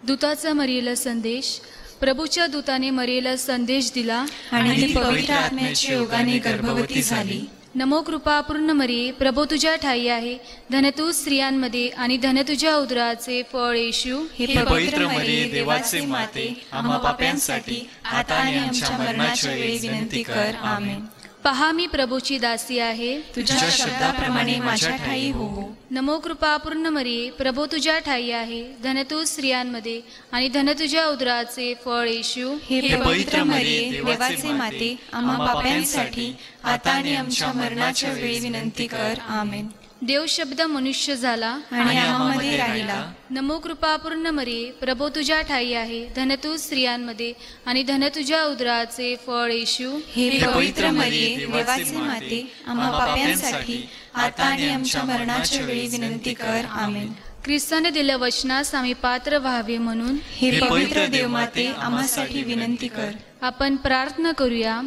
दूताचा मरियेला संदेश. प्रभूच्या दूताने मरियेला संदेश दिला आणि ती पवित्र आत्म्याच्या योगाने गर्भवती झाली. नमो कृपापूर्ण मरिये, प्रभू तुझ्या ठाई आहे. धन तू स्त्रियांमध्ये आणि धन तुझ्या उदराचे फळ येशू. हे पवित्र मरिये, देवाचे माते, आम्हा पाप्यांसाठी आता आणि आमच्या मरणाच्या वेळी विनंती कर. आमेन. पहा, मी प्रभूची दासी आहे. तुझ्या शब्दाप्रमाणे माझ्या ठाई हो. नमो कृपापूर्ण मरिये, प्रभू तुझ्या ठाई आहे. धन तू स्त्रियांमध्ये आणि धन तुझ्या उदराचे फळ येशू. हे पवित्र मरिये, देवाचे माते, आम्हा पाप्यांसाठी आता आणि आमच्या मरणाच्या वेळी विनंती कर. आमेन. देव शब्द मनुष्य झाला आणि आम्हामध्ये राहिला. नमो कृपापूर्ण मरिये, प्रभू तुझ्या ठाई आहे. धन तू स्त्रियांमध्ये आणि धन तुझ्या उदराचे फळ येशू. हे पवित्र मरिये, देवाचे माते, आम्हा पाप्यांसाठी आता आणि आमच्या मरणाच्या वेळी विनंती कर. आमेन. ख्रिस्ताने दिल्या वचनास आम्ही पात्र व्हावे म्हणून हे पवित्र देवमाते, आम्हासाठी विनंती कर. आपण प्रार्थना करूया.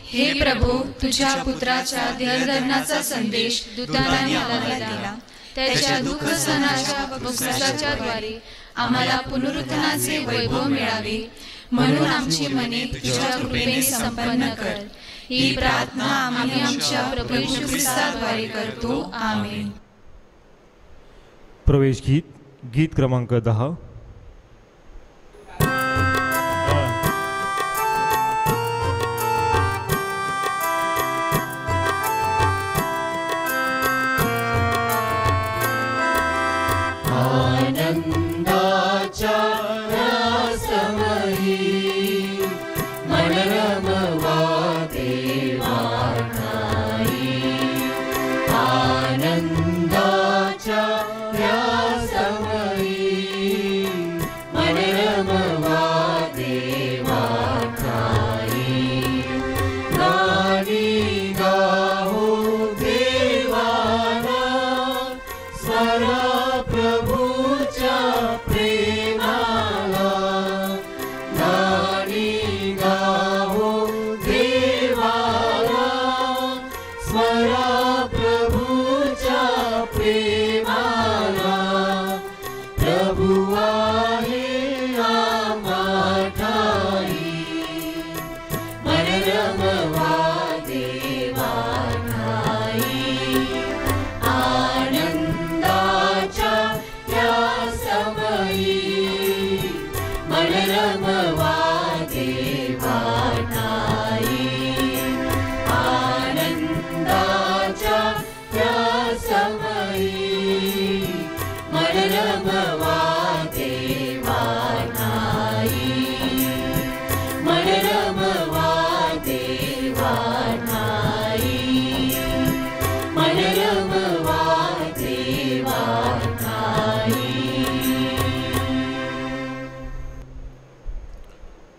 हे प्रभू, तुझ्या पुत्राच्या देहधर्माचा संदेश दूताने आम्हाला दिला. त्याच्या दुःख सहनाच्या वक्तव्याच्या द्वारे आम्हाला पुनरुत्थानाचे वैभव मिळावे, म्हणून आमची मने तुझ्या कृपेने संपन्न कर. ही प्रार्थना आम्ही आमच्या प्रभू येशू ख्रिस्ताद्वारे करतो. आमेन. प्रवेश गीत क्रमांक 10.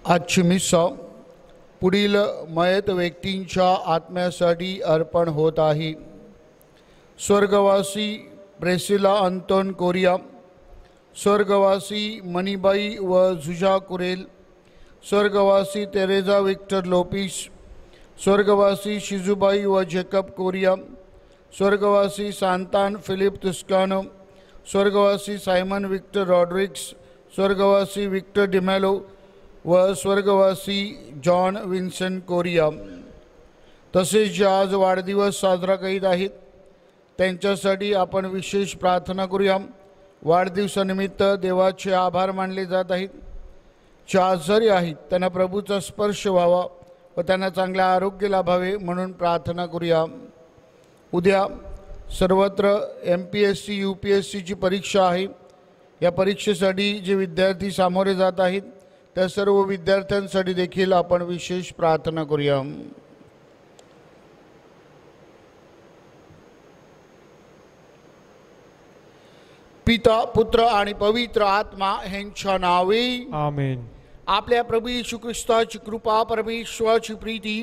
आजची मिसा पुढील मयत व्यक्तींच्या आत्म्यासाठी अर्पण होत आहे. स्वर्गवासी प्रेसिला अंतोन कोरिया, स्वर्गवासी मणिबाई व झुजा कुरेल, स्वर्गवासी तेरेजा विक्टर लोपिस, स्वर्गवासी शिजुबाई व जेकब कोरिया, स्वर्गवासी सांतान फिलिप तुस्कानो, स्वर्गवासी सायमन विक्टर रॉड्रिक्स, स्वर्गवासी विक्टर डिमेलो व स्वर्गवासी जॉन विन्सेंट कोरिया. तसेच जे आज वाढदिवस साजरा करीत आहेत त्यांच्यासाठी आपण विशेष प्रार्थना करूया. वाढदिवसानिमित्त देवाचे आभार मानले जात आहेत. जे आजारी आहेत त्यांना प्रभूचा स्पर्श व्हावा व त्यांना चांगले आरोग्य लाभावे म्हणून प्रार्थना करूया. उद्या सर्वत्र MPSC UPSCची परीक्षा आहे. या परीक्षेसाठी जे विद्यार्थी सामोरे जात आहेत त्या सर्व विद्यार्थ्यांसाठी देखील आपण विशेष प्रार्थना करूया. पिता, पुत्र आणि पवित्र आत्मा ह्यांच्या नावे आमेन. आपल्या प्रभू येशू ख्रिस्ताची कृपा, परमेश्वराची प्रीती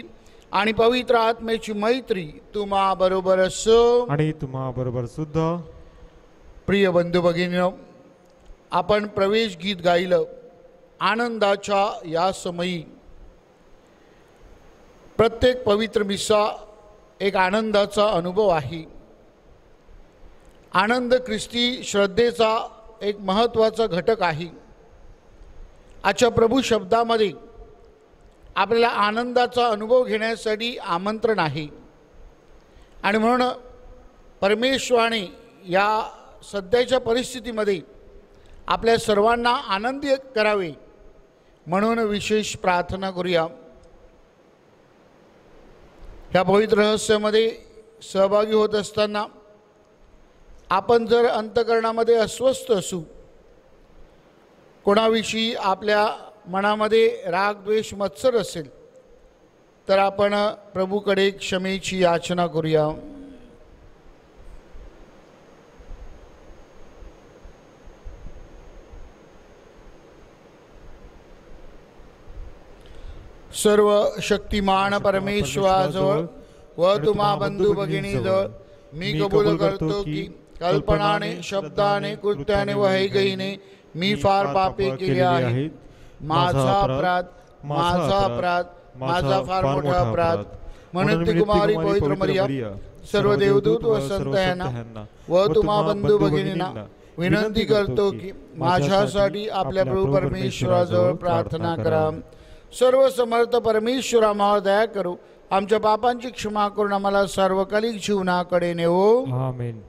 आणि पवित्र आत्म्याची मैत्री तुम्हा बरोबर असो आणि तुम्हा बरोबर सुद्धा. प्रिय बंधू भगिनींनो, आपण प्रवेश गीत गायलं. आनंदाच्या या समयी प्रत्येक पवित्र मिसा एक आनंदाचा अनुभव आहे. आनंद ख्रिस्ती श्रद्धेचा एक महत्त्वाचा घटक आहे. आजच्या प्रभू शब्दामध्ये आपल्याला आनंदाचा अनुभव घेण्यासाठी आमंत्रण आहे आणि म्हणून परमेश्वराने या सध्याच्या परिस्थितीमध्ये आपल्या सर्वांना आनंदी करावे म्हणून विशेष प्रार्थना करूया. ह्या पवित्र रहस्यामध्ये सहभागी होत असताना आपण जर अंतःकरणामध्ये अस्वस्थ असू, कोणाविषयी आपल्या मनामध्ये राग द्वेष मत्सर असेल, तर आपण प्रभूकडे क्षमेची याचना करूया. सर्व शक्तिमान परमेश्वराजवळ व तुम्हा बंधू भगिनीजवळ मी कबूल करतो की कल्पनाने, शब्दाने, कृत्याने व हैगईने मी फार पापे केली आहेत. माझा अपराध, माझा फार मोठा अपराध. म्हणून ती कुमारी पवित्र मरिया, सर्व देवदूत व संत यांना व तुम्हा बंधू भगिनींना विनंती करतो की माझ्यासाठी आपल्या प्रभू परमेश्वराजवळ प्रार्थना करा. सर्व समर्थ परमेश्वरा आम्हाला दया करू, आमच्या पापांची क्षमा करून आम्हाला सार्वकालिक जीवनाकडे नेवो. आमेन.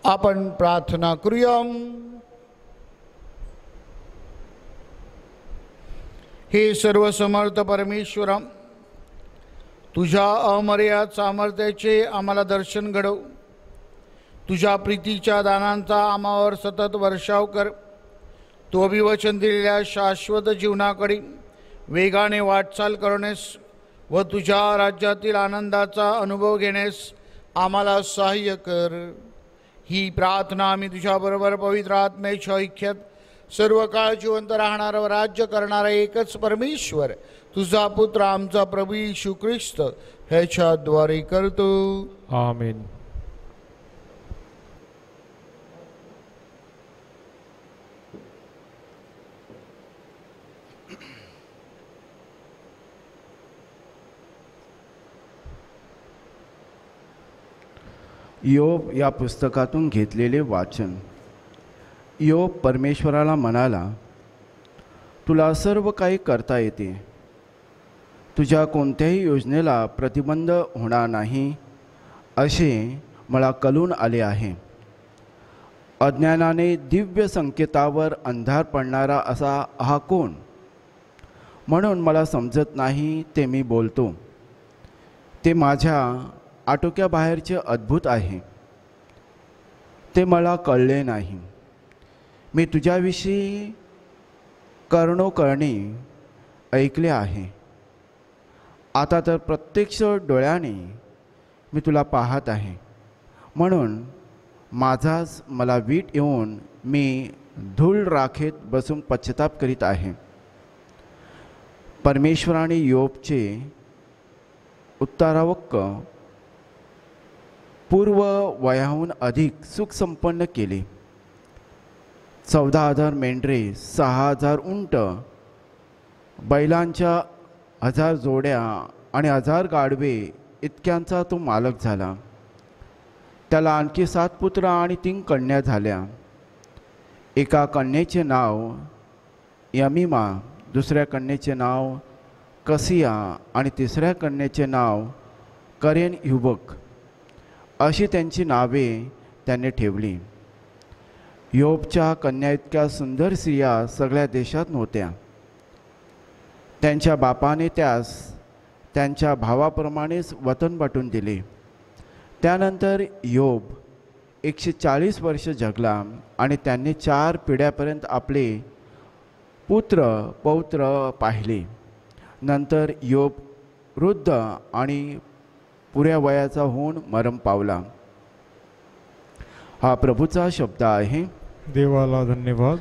आपण प्रार्थना करूया. हे सर्व समर्थ परमेश्वरा, तुझ्या अमर्याद सामर्थ्याचे आम्हाला दर्शन घडव. तुझ्या प्रीतीच्या दानांचा आम्हावर सतत वर्षाव कर. तू अभिवचन दिलेल्या शाश्वत जीवनाकडे वेगाने वाटचाल करण्यास व तुझ्या राज्यातील आनंदाचा अनुभव घेण्यास आम्हाला सहाय्य कर. ही प्रार्थना आम्ही तुझ्याबरोबर पवित्र आत्म्याच्या ऐक्यात सर्व काळ जिवंत राहणारा व राज्य करणारा एकच परमेश्वर तुझा पुत्र आमचा प्रभू येशू ख्रिस्त ह्याच्याद्वारे करतो. आमेन. योब या पुस्तकातून घेतलेले वाचन. योब परमेश्वराला म्हणाला, तुला सर्व काही करता येते, तुझ्या कोणत्याही योजनेला प्रतिबंध होणार नाही असे मला कळून आले आहे. अज्ञानाने दिव्य संकेतावर अंधार पडणारा असा हा कोण? म्हणून मला समजत नाही ते मी बोलतो. ते माझ्या आटोक्याबाहेरचे अद्भुत आहे, ते मला कळले नाही. मी तुझ्याविषयी कर्णोकर्णी ऐकले आहे. आता तर प्रत्यक्ष डोळ्याने मी तुला पाहत आहे. म्हणून माझाच मला वीट येऊन मी धूळ राखेत बसून पश्चाताप करीत आहे. परमेश्वराने योबचे उत्तरावक्क पूर्व वयाहून अधिक सुखसंपन्न केले. 14,000 मेंढरे, 6,000 उंट, बैलांच्या 1,000 जोड्या आणि 1,000 गाढवे इतक्यांचा तो मालक झाला. त्याला आणखी 7 पुत्र आणि 3 कन्या झाल्या. एका कन्येचे नाव यमिमा, दुसऱ्या कन्येचे नाव कसिया आणि तिसऱ्या कन्येचे नाव करेन युबक, अशी त्यांची नावे त्याने ठेवली. योबच्या कन्या इतक्या सुंदर स्त्रिया सगळ्या देशात नव्हत्या. त्यांच्या बापाने त्यास त्यांच्या भावाप्रमाणेच वतन वाटून दिले. त्यानंतर योब 140 वर्ष जगला आणि त्यांनी 4 पिढ्यापर्यंत आपले पुत्र पौत्र पाहिले. नंतर योब वृद्ध आणि पुऱ्या वयाचा होऊन मरण पावला. हा प्रभूचा शब्द आहे. देवाला धन्यवाद.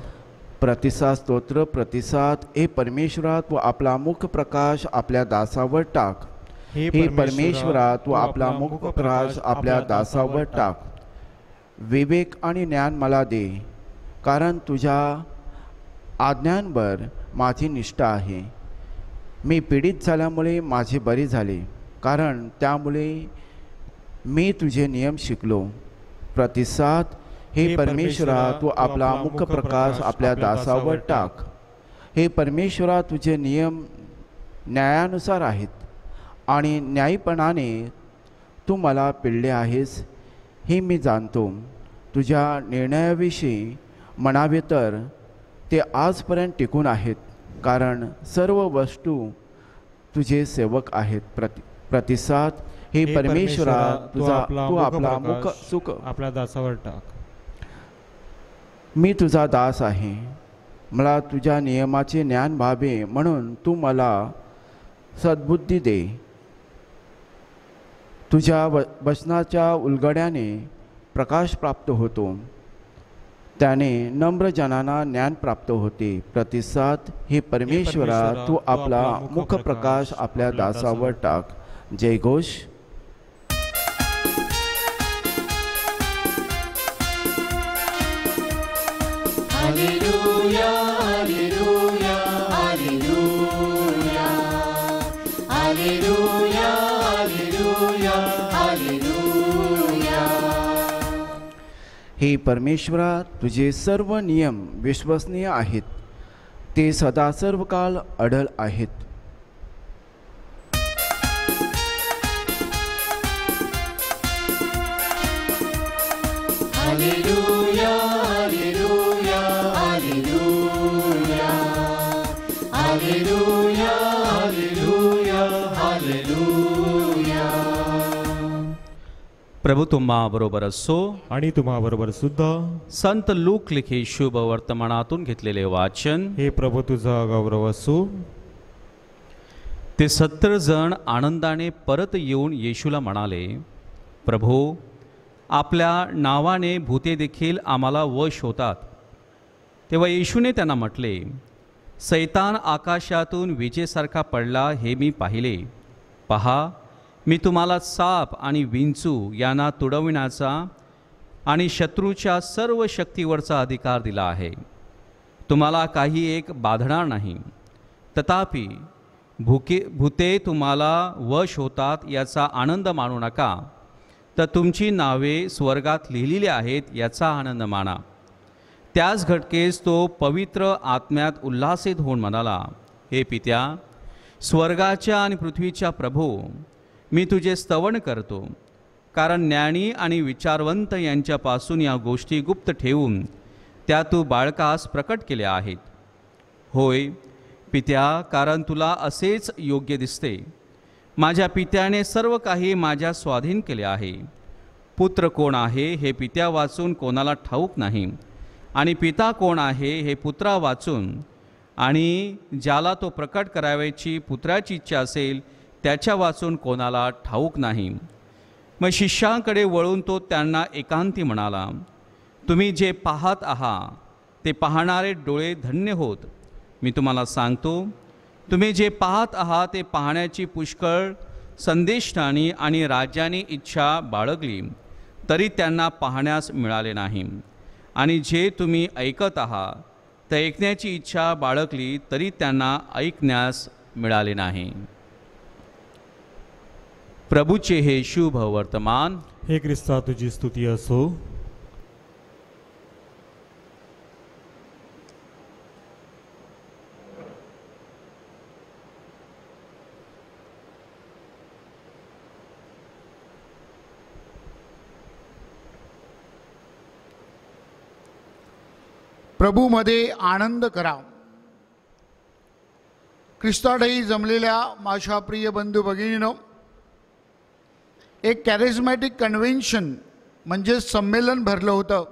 प्रतिसाद स्तोत्र. प्रतिसाद. हे परमेश्वरा तू आपला मुख प्रकाश आपल्या दासावर टाक. हे परमेश्वरा तू आपला मुख प्रकाश आपल्या दासावर टाक. विवेक आणि ज्ञान मला दे, कारण तुझ्या आज्ञांवर माझी निष्ठा आहे. मी पीडित झाल्यामुळे माझे बरे झाले, कारण त्यामुळे मी तुझे नियम शिकलो. प्रतिसाद. हे परमेश्वरा तू आपला मुख प्रकाश आपल्या दासावर टाक. हे परमेश्वरा तुझे नियम न्यायानुसार आहेत आणि न्यायीपणाने तू मला पिळले आहेस हे मी जाणतो. तुझ्या निर्णयाविषयी म्हणावे तर ते आजपर्यंत टिकून आहेत, कारण सर्व वस्तू तुझे सेवक आहेत. प्रतिसाद. हे परमेश्वरा तू आपला मुख सुख आपल्या दासावर टाक. मी तुझा दास आहे, मला तुझ्या नियमाचे ज्ञान व्हावे म्हणून तू मला सद्बुद्धी दे. तुझ्या वचनाच्या उलगड्याने प्रकाश प्राप्त होतो, त्याने नम्र जनांना ज्ञान प्राप्त होते. प्रतिसाद. हे परमेश्वरा तू आपला मुख प्रकाश आपल्या दासावर टाक. जय घोष. Hallelujah hallelujah hallelujah hallelujah hallelujah hallelujah. हे परमेश्वरा तुझे सर्व नियम विश्वसनीय आहेत, ते सदा सर्व काळ अढळ आहेत. Hallelujah hallelujah hallelujah hallelujah hallelujah hallelujah. प्रभू तुम्हा बरोबर असो आणि तुम्हा बरोबर सुद्धा. संत लूक लिखित शुभ वर्तमानातून घेतलेले वाचन. हे प्रभू तुझा गौरव असो. ते 70 जण आनंदाने परत येऊन येशूला म्हणाले, प्रभू, आपल्या नावाने भूते देखील आम्हाला वश होतात. तेव्हा येशूने त्यांना म्हटले, सैतान आकाशातून विजेसारखा पडला हे मी पाहिले. पहा, मी तुम्हाला साप आणि विंचू यांना तुडविण्याचा आणि शत्रूच्या सर्व शक्तीवरचा अधिकार दिला आहे. तुम्हाला काही एक बाधणार नाही. तथापि भूते तुम्हाला वश होतात याचा आनंद मानू नका, तर तुमची नावे स्वर्गात लिहिलेली आहेत याचा आनंद माना. त्याच घटकेस तो पवित्र आत्म्यात उल्हासित होऊन म्हणाला, हे पित्या, स्वर्गाच्या आणि पृथ्वीच्या प्रभू, मी तुझे स्तवन करतो, कारण ज्ञानी आणि विचारवंत यांच्यापासून या गोष्टी गुप्त ठेवून त्या तू बाळकास प्रकट केल्या आहेत. होय पित्या, कारण तुला असेच योग्य दिसते. माझ्या पित्याने सर्व काही माझ्या स्वाधीन केले आहे. पुत्र कोण आहे हे पित्या वाचून कोणाला ठाऊक नाही, आणि पिता कोण आहे हे पुत्रा वाचून, आणि ज्याला तो प्रकट करावयाची पुत्राची इच्छा असेल त्याच्या वाचून कोणाला ठाऊक नाही. मग शिष्यांकडे वळून तो त्यांना एकांती म्हणाला, तुम्ही जे पाहत आहात ते पाहणारे डोळे धन्य होत. मी तुम्हाला सांगतो, तुम्ही जे पाहत आहात ते पाहण्याची पुष्कळ संदेष्टानी आणि राज्याने इच्छा बाळगली तरी त्यांना पाहण्यास मिळाले नाही, आणि जे तुम्ही ऐकत आहात ते ऐकण्याची इच्छा बाळगली तरी त्यांना ऐकण्यास मिळाले नाही. प्रभूचे हे शुभ वर्तमान. हे ख्रिस्ता तुझी स्तुती असो. प्रभूमध्ये आनंद करा. ख्रिस्ताठायी जमलेल्या माझ्या प्रिय बंधू भगिनीनो, एक कॅरिझमॅटिक कन्व्हेन्शन म्हणजे संमेलन भरलं होतं,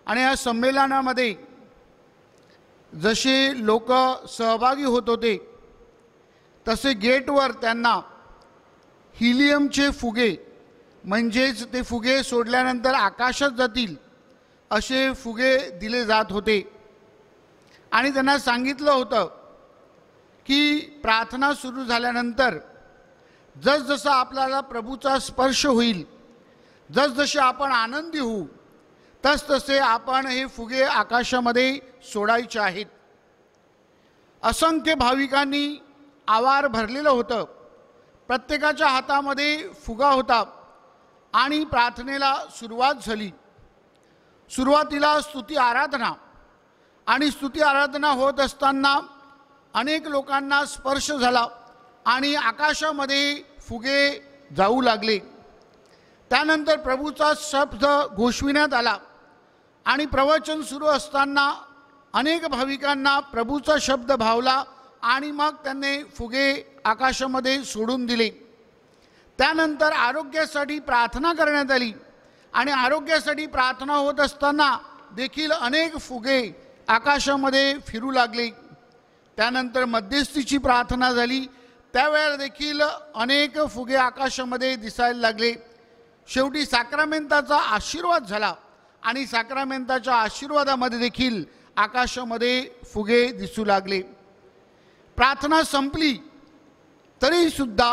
आणि या संमेलनामध्ये जसे लोक सहभागी होत होते तसे गेटवर त्यांना हिलियमचे फुगे, म्हणजेच ते फुगे सोडल्यानंतर आकाशात जातील असे फुगे दिले जात होते. आणि त्यांना सांगितलं होतं की प्रार्थना सुरू झाल्यानंतर जसजसं आपल्याला प्रभूचा स्पर्श होईल, जसजसे आपण आनंदी होऊ, तसतसे आपण हे फुगे आकाशामध्ये सोडायचे आहेत. असंख्य भाविकांनी आवार भरलेलं होतं. प्रत्येकाच्या हातामध्ये फुगा होता आणि प्रार्थनेला सुरुवात झाली. सुरुवातीला स्तुती आराधना, आणि स्तुती आराधना होत असताना अनेक लोकांना स्पर्श झाला आणि आकाशामध्ये फुगे जाऊ लागले. त्यानंतर प्रभूचा शब्द घोषविण्यात आला आणि प्रवचन सुरू असताना अनेक भाविकांना प्रभूचा शब्द भावला आणि मग त्यांनी फुगे आकाशामध्ये सोडून दिले. त्यानंतर आरोग्यासाठी प्रार्थना करण्यात आली आणि आरोग्यासाठी प्रार्थना होत असताना देखील अनेक फुगे आकाशामध्ये फिरू लागले. त्यानंतर मध्यस्थीची प्रार्थना झाली, त्यावेळेला देखील अनेक फुगे आकाशामध्ये दिसायला लागले. शेवटी साक्रामेंताचा आशीर्वाद झाला आणि साक्रामेंताच्या आशीर्वादामध्ये देखील आकाशामध्ये फुगे दिसू लागले. प्रार्थना संपली तरीसुद्धा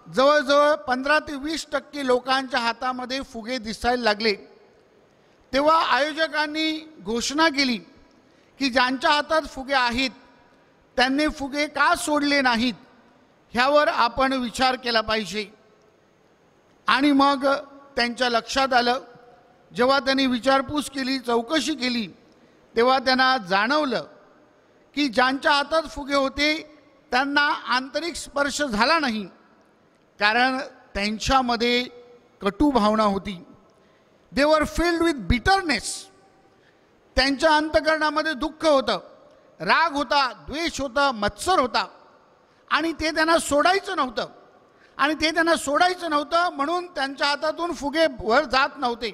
जवळजवळ 15 ते 20% लोकांच्या हातामध्ये फुगे दिसायला लागले. तेव्हा आयोजकांनी घोषणा केली की ज्यांच्या हातात फुगे आहेत त्यांनी फुगे का सोडले नाहीत ह्यावर आपण विचार केला पाहिजे. आणि मग त्यांच्या लक्षात आलं, जेव्हा त्यांनी विचारपूस केली, चौकशी केली, तेव्हा त्यांना जाणवलं की ज्यांच्या हातात फुगे होते त्यांना आंतरिक स्पर्श झाला नाही, कारण त्यांच्यामध्ये कटू भावना होती. दे वर फिल्ड विथ बिटरनेस. त्यांच्या अंतकरणामध्ये दुःख होतं, राग होता, द्वेष होता, मत्सर होता, आणि ते त्यांना सोडायचं नव्हतं. आणि ते त्यांना सोडायचं नव्हतं म्हणून त्यांच्या हातातून फुगे वर जात नव्हते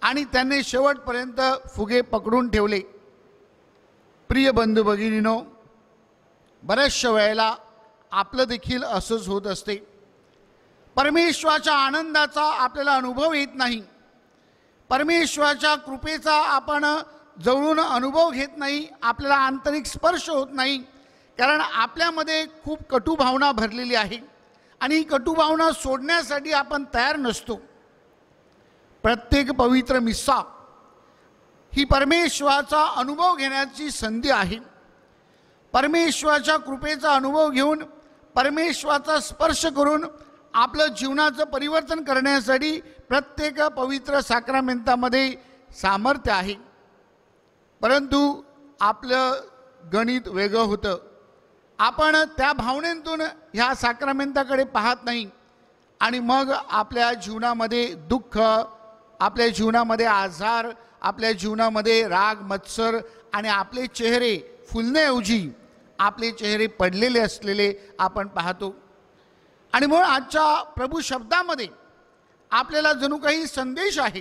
आणि त्यांनी शेवटपर्यंत फुगे पकडून ठेवले. प्रिय बंधू भगिनीनो, बऱ्याचशा वेळेला आपलं देखील असंच होत असते. परमेश्वराच्या आनंदाचा आपल्याला अनुभव येत नाही, परमेश्वराच्या कृपेचा आपण जवळून अनुभव घेत नाही, आपल्याला आंतरिक स्पर्श होत नाही, कारण आपल्यामध्ये खूप कटू भावना भरलेली आहे आणि कटू भावना सोडण्यासाठी आपण तयार नसतो. प्रत्येक पवित्र मिस्सा ही परमेश्वराचा अनुभव घेण्याची संधी आहे. परमेश्वराच्या कृपेचा अनुभव घेऊन परमेश्वराचा स्पर्श करून आपलं जीवनाचं परिवर्तन करण्यासाठी प्रत्येक पवित्र साक्रामेंतामध्ये सामर्थ्य आहे. परंतु आपलं गणित वेगळं होतं. आपण त्या भावनेतून ह्या साक्रामेंताकडे पाहत नाही आणि मग आपल्या जीवनामध्ये दुःख, आपल्या जीवनामध्ये आजार, आपल्या जीवनामध्ये राग, मत्सर आणि आपले चेहरे फुलण्याऐवजी आपले चेहरे पडलेले असलेले आपण पाहतो. आणि म्हणून आजच्या प्रभू शब्दामध्ये आपल्याला जणू काही संदेश आहे.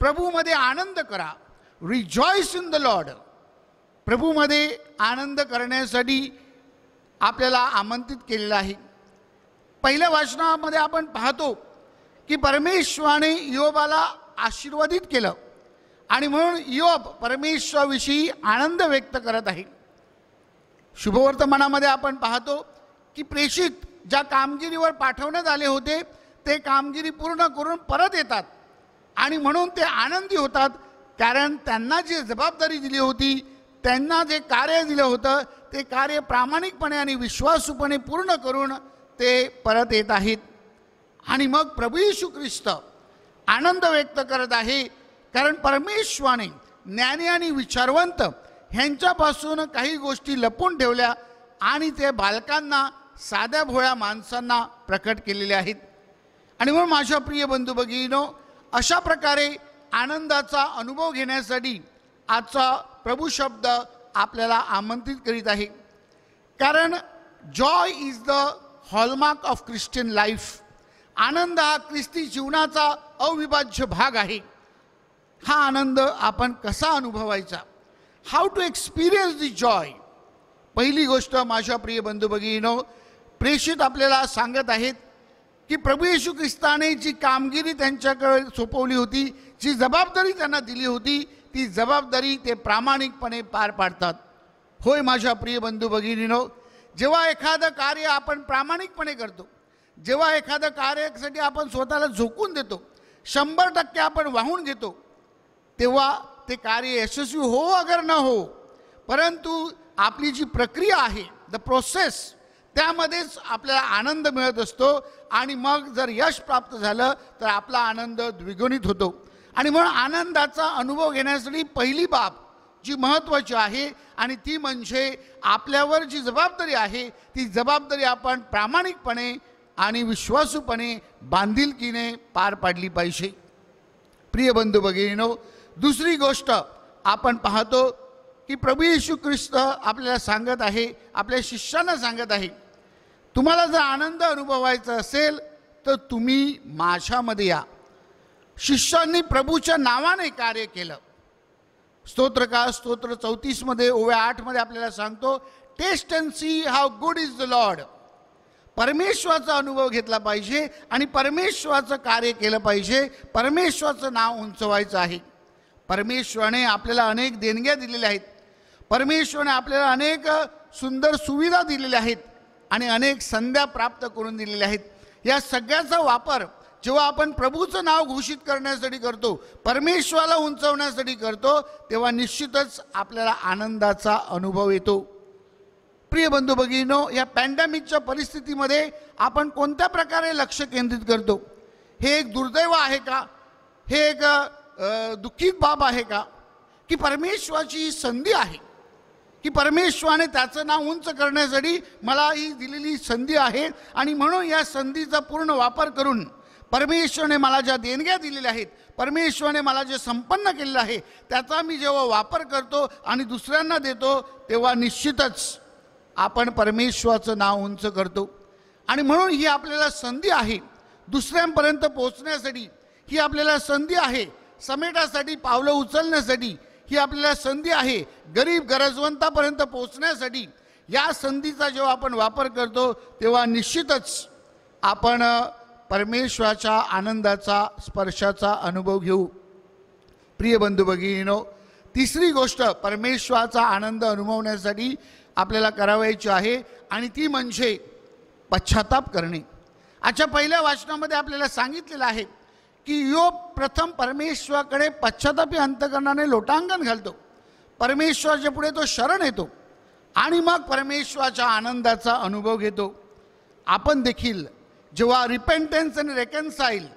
प्रभूमध्ये आनंद करा, रिजॉइस इन द लॉर्ड. प्रभूमध्ये आनंद करण्यासाठी आपल्याला आमंत्रित केलेलं आहे. पहिल्या वाचनामध्ये आपण पाहतो की परमेश्वराने योबाला आशीर्वादित केलं आणि म्हणून योब परमेश्वराविषयी आनंद व्यक्त करत आहे. शुभवर्तमानामध्ये आपण पाहतो की प्रेषित ज्या कामगिरीवर पाठवण्यात आले होते ते कामगिरी पूर्ण करून परत येतात आणि म्हणून ते आनंदी होतात, कारण त्यांना जी जबाबदारी दिली होती, त्यांना जे कार्य दिलं होतं ते कार्य प्रामाणिकपणे आणि विश्वासूपणे पूर्ण करून ते परत येत आहेत. आणि मग प्रभू येशू ख्रिस्त आनंद व्यक्त करत आहे, कारण परमेश्वराने ज्ञानी आणि विचारवंत ह्यांच्यापासून काही गोष्टी लपवून ठेवल्या आणि ते बालकांना, साध्या भोळ्या माणसांना प्रकट केलेले आहेत. आणि म्हणून माझ्या प्रिय बंधू भगिनींनो, अशा प्रकारे आनंदाचा अनुभव घेण्यासाठी आजचा प्रभू शब्द आपल्याला आमंत्रित करीत आहे. कारण joy is the hallmark of Christian life. आनंद हा ख्रिस्ती जीवनाचा अविभाज्य भाग आहे. हा आनंद आपण कसा अनुभवायचा, how to experience the joy. पहिली गोष्ट माझ्या प्रिय बंधू भगिनींनो, प्रेषित आपल्याला सांगत आहेत की प्रभू येशू ख्रिस्ताने जी कामगिरी त्यांच्याकडे सोपवली होती, जी जबाबदारी त्यांना दिली होती, ती जबाबदारी ते प्रामाणिकपणे पार पाडतात. होय माझ्या प्रिय बंधू भगिनींनो, जेव्हा एखादं कार्य आपण प्रामाणिकपणे करतो, जेव्हा एखादं कार्यासाठी आपण स्वतःला झोकून देतो, 100% आपण वाहून घेतो, तेव्हा ते कार्य यशस्वी हो अगर न हो, परंतु आपली जी प्रक्रिया आहे, द प्रोसेस, त्यामध्येच आपल्याला आनंद मिळत असतो. आणि मग जर यश प्राप्त झालं तर आपला आनंद द्विगुणित होतो. आणि म्हणून आनंदाचा अनुभव घेण्यासाठी पहिली बाब जी महत्त्वाची आहे आणि ती म्हणजे आपल्यावर जी जबाबदारी आहे, ती जबाबदारी आपण प्रामाणिकपणे आणि विश्वासूपणे बांधिलकीने पार पाडली पाहिजे. प्रिय बंधू भगिनींनो, दुसरी गोष्ट आपण पाहतो की प्रभू येशू ख्रिस्त आपल्याला सांगत आहे, आपल्या शिष्यांना सांगत आहे, तुम्हाला जर आनंद अनुभवायचा असेल तर तुम्ही माझ्यामध्ये या. शिष्यांनी प्रभूच्या नावाने कार्य केलं. स्तोत्रकार स्तोत्र 34 ओव्या 8 आपल्याला सांगतो, taste and see how good is the Lord. परमेश्वराचा अनुभव घेतला पाहिजे आणि परमेश्वराचं कार्य केलं पाहिजे. परमेश्वराचं नाव उंचवायचं आहे. परमेश्वराने आपल्याला अनेक देणग्या दिलेल्या आहेत. परमेश्वराने आपल्याला अनेक सुंदर सुविधा दिलेल्या आहेत आणि अनेक संध्या प्राप्त करून दिलेल्या आहेत. या सगळ्याचा वापर जेव्हा आपण प्रभूचं नाव घोषित करण्यासाठी करतो, परमेश्वराला उंचवण्यासाठी करतो, तेव्हा निश्चितच आपल्याला आनंदाचा अनुभव येतो. प्रिय बंधू भगिनींनो, या पॅन्डेमिकच्या परिस्थितीमध्ये आपण कोणत्या प्रकारे लक्ष केंद्रित करतो? हे एक दुर्दैव आहे का? हे एक दुःखित बाब आहे का? की परमेश्वराची संधी आहे, की परमेश्वराने त्याचं नाव उंच करण्यासाठी मला ही दिलेली संधी आहे आणि म्हणून या संधीचा पूर्ण वापर करून परमेश्वराने मला ज्या देणग्या दिलेल्या आहेत, परमेश्वराने मला जे संपन्न केलेलं आहे, त्याचा मी जेव्हा वापर करतो आणि दुसऱ्यांना देतो, तेव्हा निश्चितच आपण परमेश्वराचं नाव उंच करतो. आणि म्हणून ही आपल्याला संधी आहे दुसऱ्यांपर्यंत पोहोचण्यासाठी. ही आपल्याला संधी आहे समेटासाठी, पावलं उचलण्यासाठी. ही आपल्याला संधी आहे गरीब गरजवंतापर्यंत पोहोचण्यासाठी. या संधीचा जेव्हा आपण वापर करतो तेव्हा निश्चितच आपण परमेश्वराच्या आनंदाचा, स्पर्शाचा अनुभव घेऊ. प्रिय बंधू भगिनींनो, तिसरी गोष्ट परमेश्वराचा आनंद अनुभवण्यासाठी आपल्याला करावायची आहे आणि ती म्हणजे पश्चाताप करणे. आजच्या पहिल्या वाचनामध्ये आपल्याला सांगितलेलं आहे की योब प्रथम परमेश्वराकडे पश्चातापी अंतकरणाने लोटांगण घालतो. परमेश्वराच्या पुढे तो शरण येतो आणि मग परमेश्वराच्या आनंदाचा अनुभव घेतो. आपण देखील जेव्हा रिपेंटन्स आणि रेकन्साईल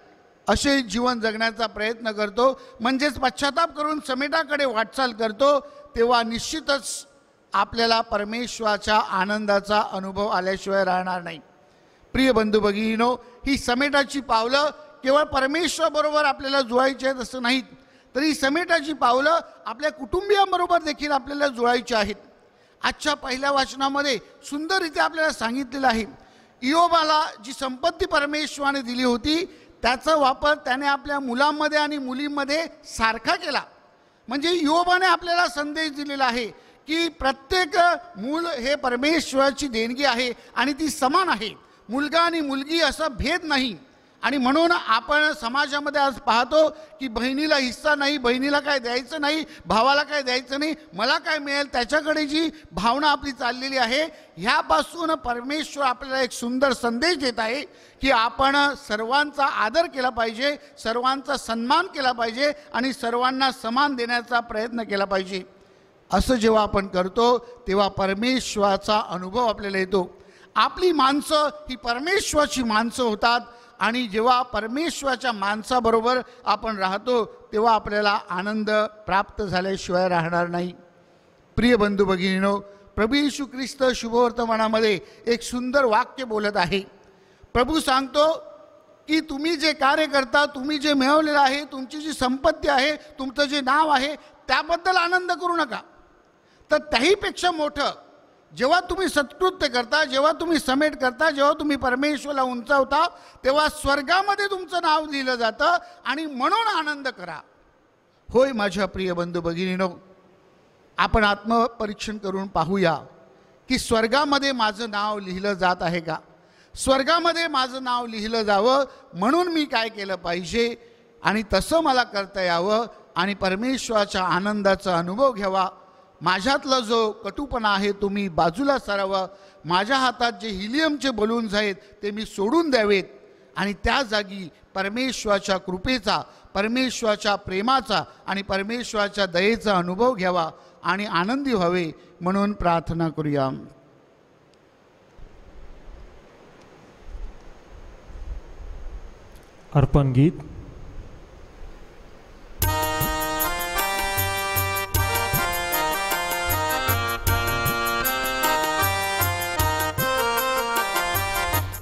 असे जीवन जगण्याचा प्रयत्न करतो, म्हणजेच पश्चाताप करून समेटाकडे वाटचाल करतो, तेव्हा निश्चितच आपल्याला परमेश्वराच्या आनंदाचा अनुभव आल्याशिवाय राहणार नाही. प्रिय बंधू भगिनींनो, ही समेटाची पावलं केवळ परमेश्वराबरोबर आपल्याला जुळायची आहेत असं नाहीत, तर ही समेटाची पावलं आपल्या कुटुंबियांबरोबर देखील आपल्याला जुळायची आहेत. आजच्या पहिल्या वाचनामध्ये सुंदररीत्या आपल्याला सांगितलेलं आहे, इयोबाला जी संपत्ती परमेश्वराने दिली होती त्याचा वापर त्याने आपल्या मुलांमध्ये आणि मुलींमध्ये सारखा केला. म्हणजे इयोबाने आपल्याला संदेश दिलेला आहे की प्रत्येक मूल हे परमेश्वराची देणगी आहे आणि ती समान आहे. मुलगा आणि मुलगी असा भेद नाही. आणि म्हणून आपण समाजामध्ये आज पाहतो की बहिणीला हिस्सा नाही, बहिणीला काय द्यायचं नाही, भावाला काय द्यायचं नाही, मला काय मिळेल त्याच्याकडे जी भावना आपली चाललेली आहे, ह्यापासून परमेश्वर आपल्याला एक सुंदर संदेश देत आहे की आपण सर्वांचा आदर केला पाहिजे, सर्वांचा सन्मान केला पाहिजे आणि सर्वांना समान देण्याचा प्रयत्न केला पाहिजे. असं जेव्हा आपण करतो तेव्हा परमेश्वराचा अनुभव आपल्याला येतो. आपली माणसं ही परमेश्वराची माणसं होतात आणि जेव्हा परमेश्वराच्या माणसाबरोबर आपण राहतो तेव्हा आपल्याला आनंद प्राप्त झाल्याशिवाय राहणार नाही. प्रिय बंधू भगिनीनो, प्रभू येशू ख्रिस्त शुभवर्तमानामध्ये एक सुंदर वाक्य बोलत आहे. प्रभू सांगतो की तुम्ही जे कार्य करता, तुम्ही जे मिळवलेलं आहे, तुमची जी संपत्ती आहे, तुमचं जे नाव आहे, त्याबद्दल आनंद करू नका. तर त्याहीपेक्षा मोठं जेव्हा तुम्ही सत्कृत्य करता, जेव्हा तुम्ही समेट करता, जेव्हा तुम्ही परमेश्वराला उंचावता, तेव्हा स्वर्गामध्ये तुमचं नाव लिहिलं जातं आणि म्हणून आनंद करा. होय माझ्या प्रिय बंधू भगिनीनो, आपण आत्मपरीक्षण करून पाहूया की स्वर्गामध्ये माझं नाव लिहिलं जात आहे का? स्वर्गामध्ये माझं नाव लिहिलं जावं म्हणून मी काय केलं पाहिजे आणि तसं मला करता यावं आणि परमेश्वराच्या आनंदाचा अनुभव घ्यावा. माझ्यातला जो कटुपणा आहे तो मी बाजूला सारावा. माझ्या हातात जे हिलियमचे बलून्स आहेत ते मी सोडून द्यावेत आणि त्या जागी परमेश्वराच्या कृपेचा, परमेश्वराच्या प्रेमाचा आणि परमेश्वराच्या दयेचा अनुभव घ्यावा आणि आनंदी व्हावे म्हणून प्रार्थना करूया. अर्पण गीत.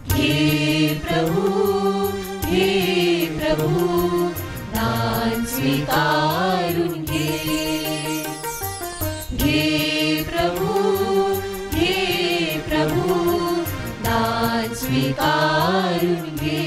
हे प्रभु दान स्वीकारून घे. प्रभु दान स्वीकारून घे.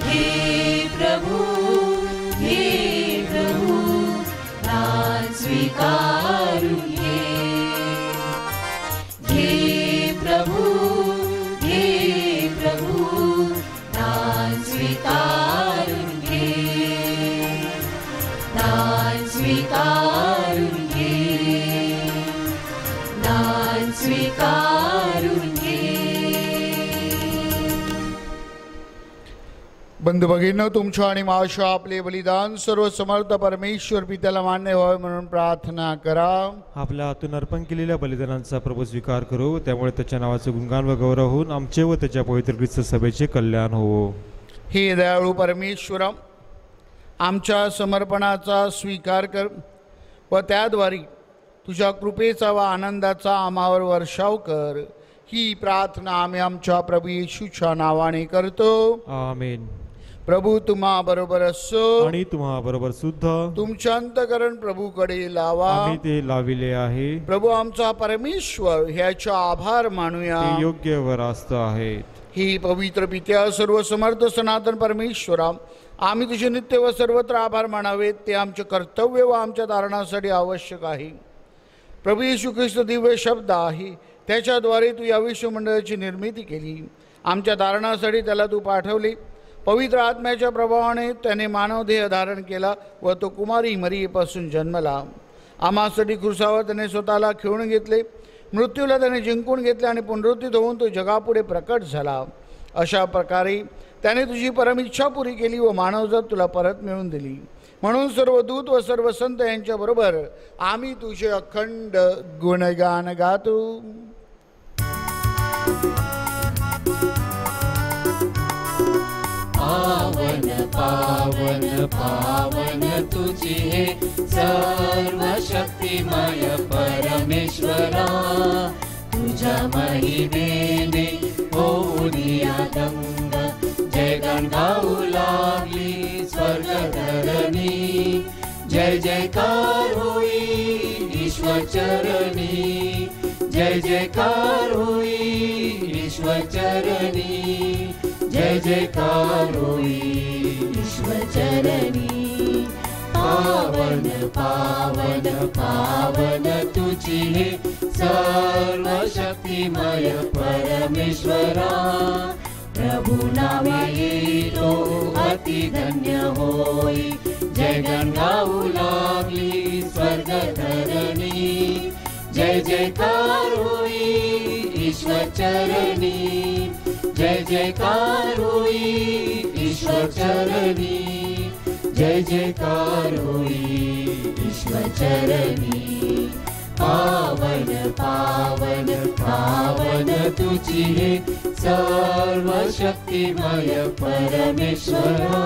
हे प्रभु दान स्वीकारून घे. प्रभु दान स्वीकारून घे. दान स्वीकारून घे. दान स्वीकारून घे. बंधू भगिनींनो, तुमच्या आणि माझ्या आपले बलिदान सर्व समर्थ परमेश्वर पित्याला मान्य व्हावे म्हणून प्रार्थना करा. आपल्या हातून अर्पण केलेल्या बलिदानांचा प्रभू स्वीकार करू, त्यामुळे त्याच्या नावाचे गुणगान व गौरव होऊन आमचे व त्याच्या पवित्र ख्रिस्त सभेचे कल्याण हो. हे दयाळू परमेश्वरा, आमच्या समर्पणाचा स्वीकार कर व त्याद्वारे तुझ्या कृपेचा व आनंदाचा आम्हावर वर्षाव कर. ही प्रार्थना आम्ही आमच्या प्रभू येशूच्या नावाने करतो. आमेन. प्रभू तुम्हा बरोबर असो आणि तुम्हा बरोबर सुद्धा. तुमच्या अंतकरण प्रभूकडे लावा. आम्ही ते लाविले आहे. प्रभू आमचा परमेश्वर ह्याचा आभार मानूया. ते योग्य व रास्त आहेत. ही पवित्र पित्या, सर्व समर्थ सनातन परमेश्वरा, आम्ही तुझे नित्य व सर्वत्र आभार मानावेत. ते आमचे कर्तव्य व आमच्या धारणासाठी आवश्यक आहे. प्रभू येशू ख्रिस्त दिव्य शब्द आहे, त्याच्याद्वारे तू या विश्वमंडळाची निर्मिती केली. आमच्या धारणासाठी त्याला तू पाठवले. पवित्र आत्म्याच्या प्रभावाने त्याने मानवदेह धारण केला व तो कुमारी मरियेपासून जन्मला. आम्हासाठी क्रुसावर त्याने स्वतःला खेळून घेतले. मृत्यूला त्याने जिंकून घेतले आणि पुनरुत्थित होऊन तो जगापुढे प्रकट झाला. अशा प्रकारे त्याने तुझी परमिच्छा पुरी केली व मानवजात तुला परत मिळवून दिली. म्हणून सर्व दूत व सर्व संत यांच्याबरोबर आम्ही तुझे अखंड गुणगान गातो. पावन पावन पावन तुझी हे सर्व शक्तिमय परमेश्वरा, तुझ्या महिमेने होऊनिया दंग, जयगान गाऊ लागली स्वर्ग धरणी, जय जयकार होई ईश्वर चरणी, जय जयकार होई ईश्वर चरणी, जय जयकार होई ईश्वर चरणी। पावन पावन पावन तुझी हे सर्व शक्तिमय परमेश्वरा, प्रभु नावे येतो अति धन्य होई, जयगान गाऊ लागली स्वर्ग धरणी, जय जयकार होई ईश्वर चरणी, जय जयकार होई ईश्वर चरणी, जय जयकार होई ईश्वर चरणी। पावन पावन पावन तुझी हे सर्व शक्तिमय परमेश्वरा।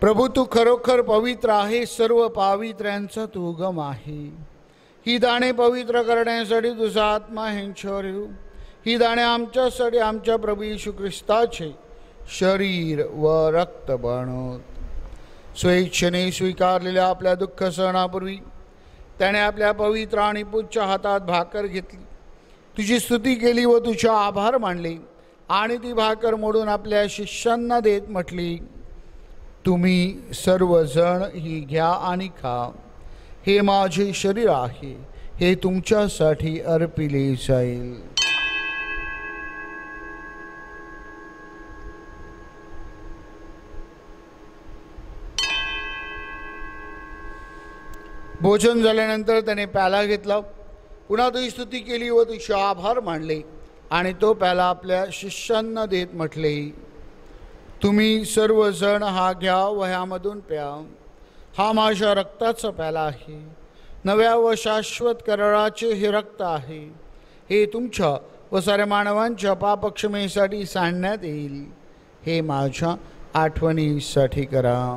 प्रभू तू खरोखर पवित्र आहे, सर्व पावित्र्यांचा तू उगम आहे। ही दाणे पवित्र करण्यासाठी तुझा आत्मा ह्यांच्यावर येऊ। ही दाणे आमच्यासाठी आमच्या प्रभू येशू ख्रिस्ताचे शरीर व रक्त बनवत। स्वेच्छेने स्वीकारलेल्या आपल्या दुःख सहनापूर्वी त्याने आपल्या पवित्र आणि पूज्य हातात भाकर घेतली, तुझी स्तुती केली व तुझे आभार मानले आणि ती भाकर मोडून आपल्या शिष्यांना देत म्हटली, तुम्ही सर्वजण ही घ्या आणि खा, हे माझे शरीर आहे, हे तुमच्यासाठी अर्पिले जाईल। भोजन झाल्यानंतर त्याने प्याला घेतला, पुन्हा तुझी स्तुती केली व तुझे आभार मानले आणि तो प्याला आपल्या शिष्यांना देत म्हटले, तुम्ही सर्वजण हा घ्या व ह्यामधून प्या, हा माझ्या रक्ताचा प्याला आहे, नव्या व शाश्वत कराराचे हे रक्त आहे, हे तुमच्या व साऱ्या मानवांच्या पापक्षमेसाठी सांडण्यात येईल, हे माझ्या आठवणीसाठी करा।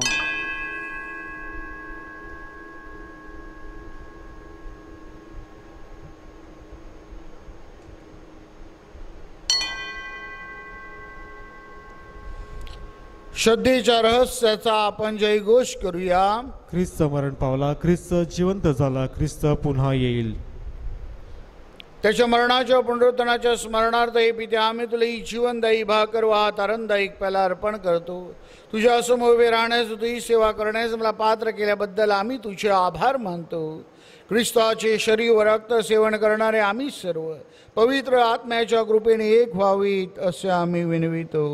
श्रद्धेच्या रहस्याचा आपण जयघोष करूया। ख्रिस्त मरण पावला, ख्रिस्त जिवंत झाला, ख्रिस्त पुन्हा येईल। त्याच्या मरणाच्या पुनरुत्थानाच्या स्मरणार्थ हे पिते आम्ही तुला ही जीवनदायी भाकर व हा तारणदायी प्याला अर्पण करतो। तुझ्या समोर उभे राहण्यास, तुझी सेवा करण्यास मला पात्र केल्याबद्दल आम्ही तुझे आभार मानतो। ख्रिस्ताचे शरीर व रक्त सेवन करणारे आम्ही सर्व पवित्र आत्म्याच्या कृपेने एक व्हावीत असे आम्ही विनवितो।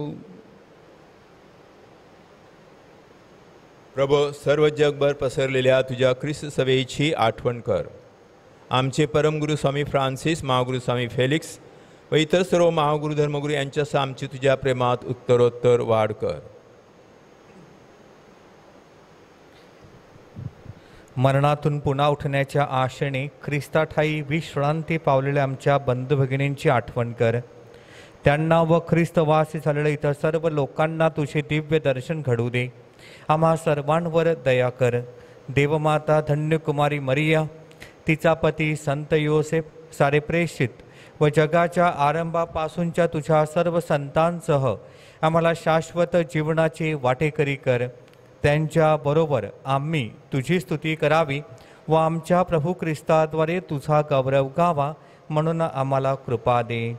प्रभो, सर्व जगभर पसरलेल्या तुझ्या ख्रिस्त सभेची आठवण कर। आमचे परमगुरू स्वामी फ्रान्सिस, महागुरू स्वामी फेलिक्स व इतर सर्व महागुरू धर्मगुरू यांच्यासह आमची तुझ्या प्रेमात उत्तरोत्तर वाढ कर। मरणातून पुन्हा उठण्याच्या आशेने ख्रिस्ताठायी विश्रांती पावलेल्या आमच्या बंधू भगिनींची आठवण कर। त्यांना व ख्रिस्तवासी झालेल्या इतर सर्व लोकांना तुझे दिव्य दर्शन घडू दे। आम्हा सर्वांवर दया कर। देवमाता धन्य कुमारी मरिया, तिचा पती संत योसेफ, सारे प्रेषित व जगाच्या आरंभापासूनच्या तुझ्या सर्व संतांसह आम्हाला शाश्वत जीवनाची वाटेकरी कर। त्यांच्याबरोबर आम्ही तुझी स्तुती करावी व आमच्या प्रभू ख्रिस्ताद्वारे तुझा गौरव गावा, म्हणून आम्हाला कृपा दे।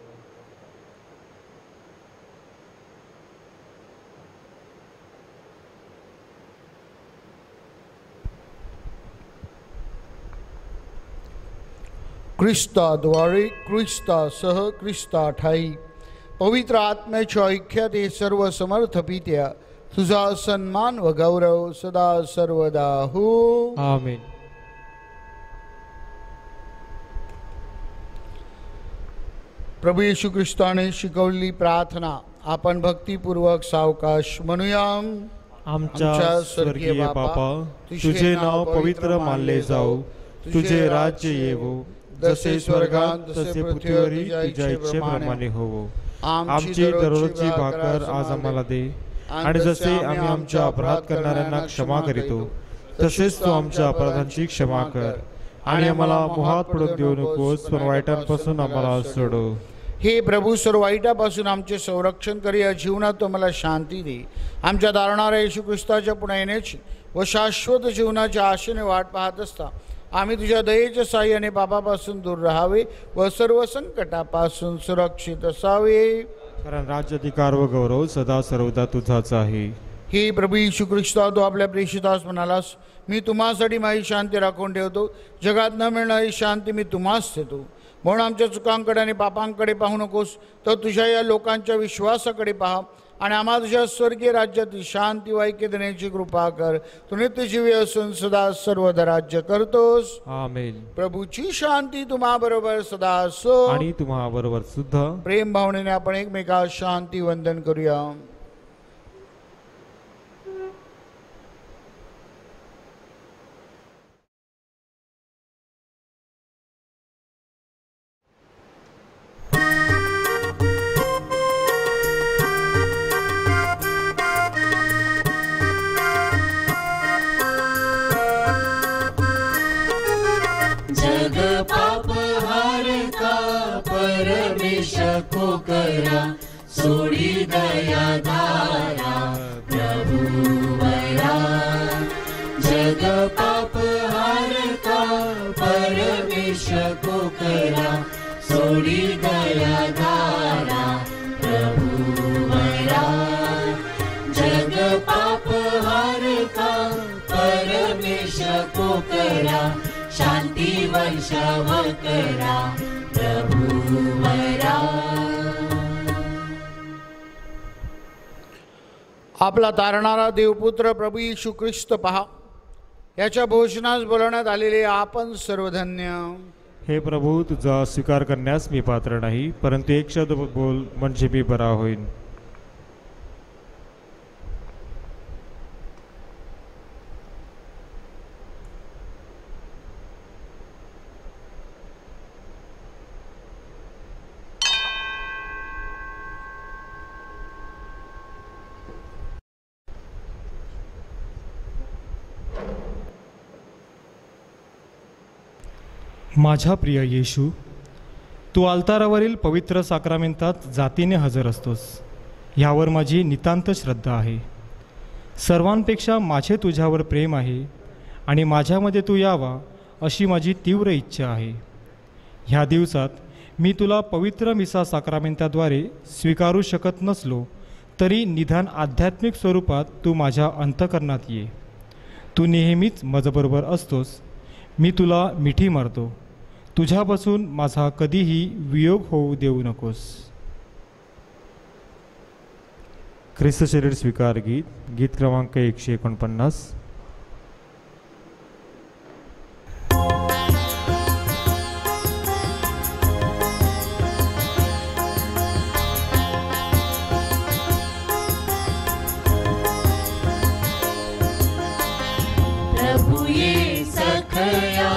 ख्रिस्ताद्वारे, ख्रिस्तासह, ख्रिस्ताठायी पवित्र आत्म्याच्या ऐक्यात हे सर्व समर्थ पित्या तुझा सन्मान व गौरव सदा सर्वदा हो, आमेन। प्रभू येशू ख्रिस्ताने शिकवलेली प्रार्थना आपण भक्तिपूर्वक सावकाश म्हणूया। आमच्या स्वर्गीय बापा, तुझे नाव पवित्र मानले जाऊ, तुझे राज्य येवो, जसे स्वर्गात तसे पृथ्वीवरही तुझ्या इच्छेप्रमाणे होवो। आमची दररोजची भाकर आज आम्हाला दे, आणि जसे आम्ही आमच्या अपराध करणाऱ्यांना क्षमा करीतो तसेच तू आमच्या अपराधांची क्षमा कर, आणि आम्हाला मोहात पडून देऊ नकोस, पण वाईटांपासून आम्हाला सोडव. हे प्रभू, सर्व वाईटापासून आमचे संरक्षण कर, या जीवनात तो मला शांती दे. आमच्या दारणाऱ्या येशू ख्रिस्ताच्या पुन्हा येण्याची व शाश्वत जीवनाच्या आशेने वाट पाहत असता आम्ही तुझ्या दयेच्या साह्याने पापापासून दूर राहावे व सर्व संकटापासून सुरक्षित असावे. कारण राज्य, अधिकार व गौरव सदा सर्वदा तुझाच आहे. हे प्रभू येशू ख्रिस्ता, तू आपल्या प्रेषितास म्हणालास, मी तुम्हासाठी माझी शांती राखून ठेवतो, जगात न मिळणारी शांती मी तुम्हास देतो. म्हणून आमच्या चुकांकडे आणि पापांकडे पाहू नकोस, तर तुझ्या या लोकांच्या विश्वासाकडे पहा आणि आम्हाला तुझ्या स्वर्गीय राज्यातील शांती व ऐक्य देण्याची कृपा कर. तू नित्यजीवी असून सदा सर्वदा राज्य करतोस. आमेन. प्रभूची शांती तुम्हा बरोबर सदा असो, आणि तुम्हा बरोबर सुद्धा. प्रेम भावनेने आपण एकमेकास शांती वंदन करूया. को करा सोडी दया धारा प्रभु वरा, जग पाप हार का परमेश को करा सोडी दया धारा प्रभु वरा, जग पाप हार का परमेश को करा शांती वर्षाव करा प्रभु वरा. आपला तारणारा देवपुत्र प्रभू येशू ख्रिस्त पहा, याच्या भोजनास बोलवण्यात आलेले आपण सर्वधन्य. हे प्रभू, तुझा स्वीकार करण्यास मी पात्र नाही, परंतु एक शब्द बोल म्हणजे मी बरा होईन. माझ्या प्रिय येशू, तू अल्तारावरील पवित्र साक्रामेंतात जातीने हजर असतोस, ह्यावर माझी नितांत श्रद्धा आहे. सर्वांपेक्षा माझे तुझ्यावर प्रेम आहे आणि माझ्यामध्ये तू यावा अशी माझी तीव्र इच्छा आहे. ह्या दिवसात मी तुला पवित्र मिसा साक्रामेंताद्वारे स्वीकारू शकत नसलो तरी निदान आध्यात्मिक स्वरूपात तू माझ्या अंतःकरणात ये. तू नेहमीच माझ्याबरोबर असतोस. मी तुला मिठी मारतो. तुझ्यापासून माझा कधीही वियोग होऊ देऊ नकोस. ख्रिस्त शरीर स्वीकार गीत, गीत क्रमांक 149. प्रभु ये सखया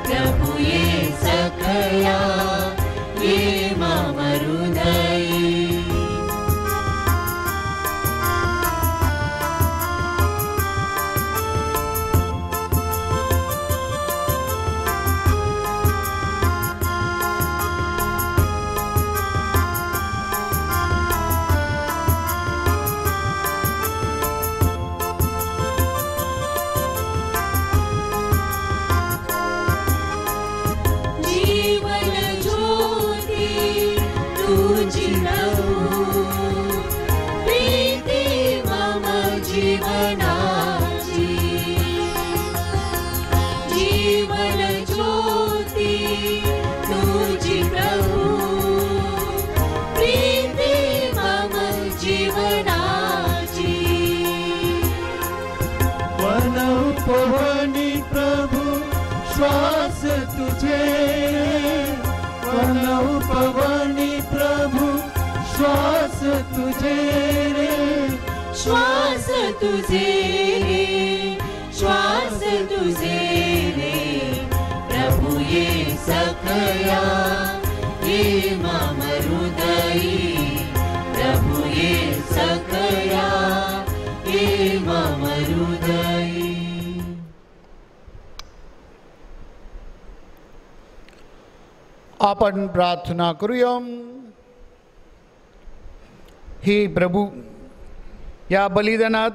प्रभु ये सखया तुझे प्रणव पवनी प्रभु श्वास तुझे रे, श्वास तुझे रे, श्वास तुझे रे, प्रभु ये सखया ये मम हृदयी, प्रभु ये सखया ये मम हृदयी. आपण प्रार्थना करूया. हे प्रभू, या बलिदानात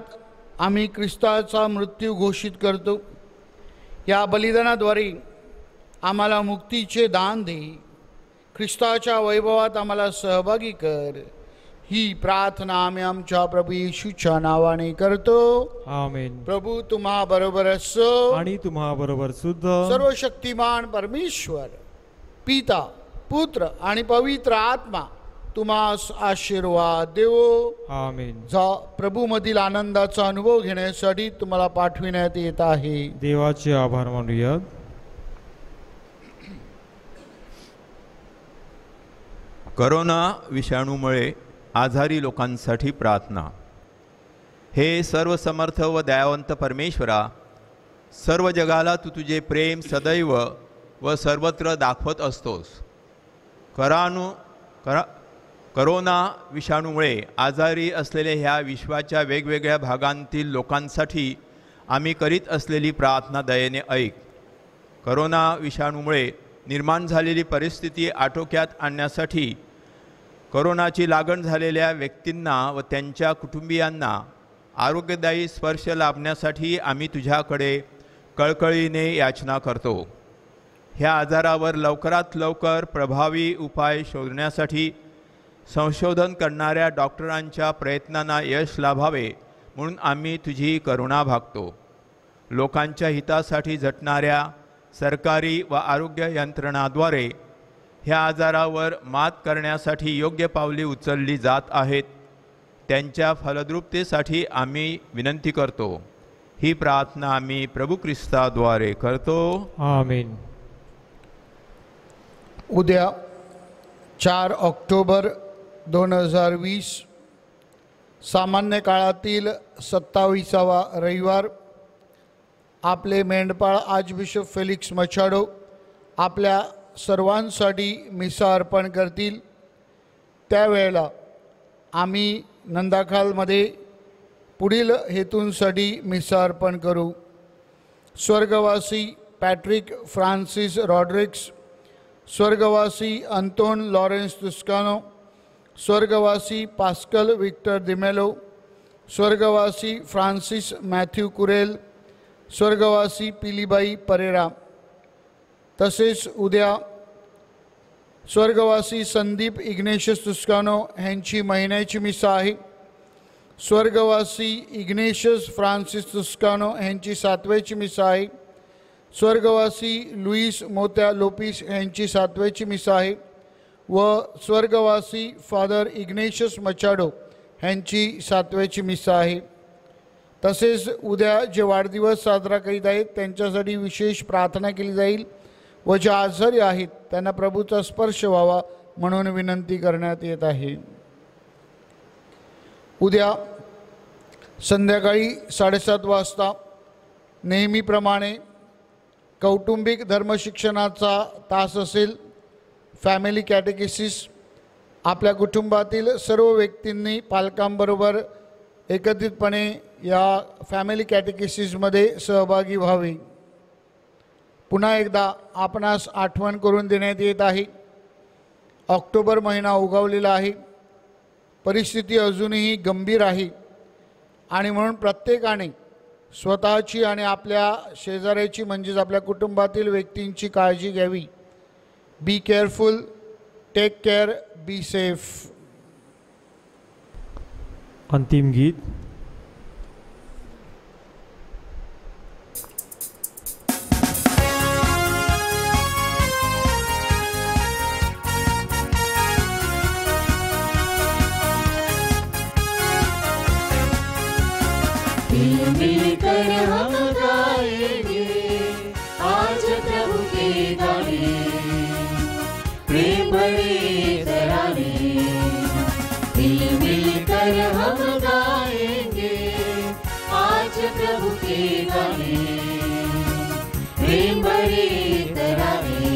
आम्ही ख्रिस्ताचा मृत्यू घोषित करतो. या बलिदानाद्वारे आम्हाला मुक्तीचे दान दे. ख्रिस्ताच्या वैभवात आम्हाला सहभागी कर. ही प्रार्थना आम्ही आमच्या प्रभू येशूच्या नावाने करतो. आमेन. प्रभू तुम्हा बरोबर असो आणि तुम्हा बरोबर सुद्धा सर्वशक्तिमान परमेश्वर पिता पुत्र आणि पवित्र आत्मा तुम्हास आशीर्वाद देवो. आमेन. जा प्रभू मधील आनंदाचा अनुभव घेण्यासाठी तुम्हाला पाठविण्यात येत आहे. देवाचे आभार मानूयात. करोना विषाणूमुळे आजारी लोकांसाठी प्रार्थना. हे सर्व समर्थ व दयावंत परमेश्वरा, सर्व जगाला तू तुझे प्रेम सदैव व सर्वत्र दाखवत असतोस. करोना विषाणूमुळे आजारी असलेल्या ह्या विश्वाच्या वेगवेगळ्या भागांतील लोकांसाठी आम्ही करीत असलेली प्रार्थना दयेने ऐक. करोना विषाणूमुळे निर्माण झालेली परिस्थिती आटोक्यात आणण्यासाठी करोनाची लागण झालेल्या व्यक्तींना व त्यांच्या कुटुंबियांना आरोग्यदायी स्पर्श लाभण्यासाठी आम्ही तुझ्याकडे कळकळीने याचना करतो. ह्या आजारावर लवकरात लवकर प्रभावी उपाय शोधण्यासाठी संशोधन करणाऱ्या डॉक्टरांच्या प्रयत्नांना यश लाभावे म्हणून आम्ही तुझी करुणा भागतो. लोकांच्या हितासाठी झटणाऱ्या सरकारी व आरोग्य यंत्रणाद्वारे ह्या आजारावर मात करण्यासाठी योग्य पावले उचलली जात आहेत. त्यांच्या फलद्रुपतेसाठी आम्ही विनंती करतो. ही प्रार्थना आम्ही प्रभू ख्रिस्ताद्वारे करतो. आमेन. उद्या 4 ऑक्टोबर 2020 सामान्य काळातील 27वा रविवार आपले मेंढपाळ आर्चबिशप फेलिक्स मचाडो आपल्या सर्वांसाठी मिसा अर्पण करतील. त्यावेळेला आम्ही नंदाखालमध्ये पुढील हेतूंसाठी मिसा अर्पण करू. स्वर्गवासी पॅट्रिक फ्रान्सिस रॉड्रिक्स, स्वर्गवासी अंतोन लॉरेन्स तुस्कानो, स्वर्गवासी पास्कल विक्टर दिमेलो, स्वर्गवासी फ्रान्सिस मॅथ्यू कुरेल, स्वर्गवासी पिलीबाई परेरा. तसेच उद्या स्वर्गवासी संदीप इग्नेशियस तुस्कानो यांची महिन्याची मिसा आहे. स्वर्गवासी इग्नेशियस फ्रान्सिस तुस्कानो यांची 7वेची मिसा आहे. स्वर्गवासी लुईस मोत्या लोपिस यांची 7वेची मिसा आहे व स्वर्गवासी फादर इग्नेशियस मचाडो यांची 7वेची मिसा आहे. तसेच उद्या जे वाढदिवस साजरा करीत आहेत त्यांच्यासाठी विशेष प्रार्थना केली जाईल व जे आजारी आहेत त्यांना प्रभूचा स्पर्श व्हावा म्हणून विनंती करण्यात येत आहे. उद्या संध्याकाळी 7:30 वाजता नेहमीप्रमाणे कौटुंबिक धर्मशिक्षणाचा तास असेल. फॅमिली कॅटेकिसिस. आपल्या कुटुंबातील सर्व व्यक्तींनी पालकांबरोबर एकत्रितपणे या फॅमिली कॅटेकिसिसमध्ये सहभागी व्हावे. पुन्हा एकदा आपणास आठवण करून देण्यात येत आहे. ऑक्टोबर महिना उगवलेला आहे. परिस्थिती अजूनही गंभीर आहे आणि म्हणून प्रत्येकाने स्वतःची आणि आपल्या शेजाऱ्याची म्हणजेच आपल्या कुटुंबातील व्यक्तींची काळजी घ्यावी. Be careful, take care, be safe. अंतिम गीत. मिलकर हम गाएंगे आज प्रभु के गाने प्रेम भरे तराने दिल मिलकर हम गाएंगे आज प्रभु के गाने। प्रेम भरे तराने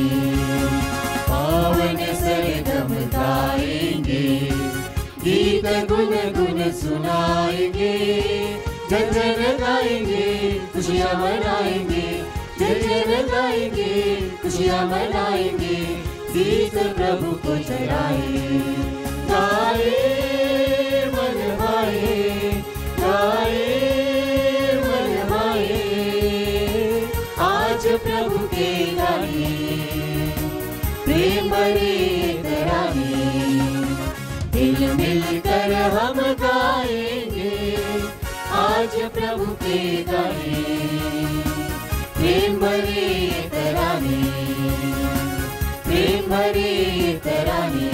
पावन सरगम गाएंगे गीत गुन गुन सुनाएंगे जय जय गाएंगे खुशियाँ मनाएंगे जय जय गाएंगे खुशियाँ मनाएंगे गीत प्रभु को चढ़ाए गाए मन भाए गाए मन भाए आज प्रभु के गाने। प्रेम भरे तराने दिल मिलकर हम गाएंगे आज प्रभु के गाने। प्रेम भरे तराने प्रेम भरे तराने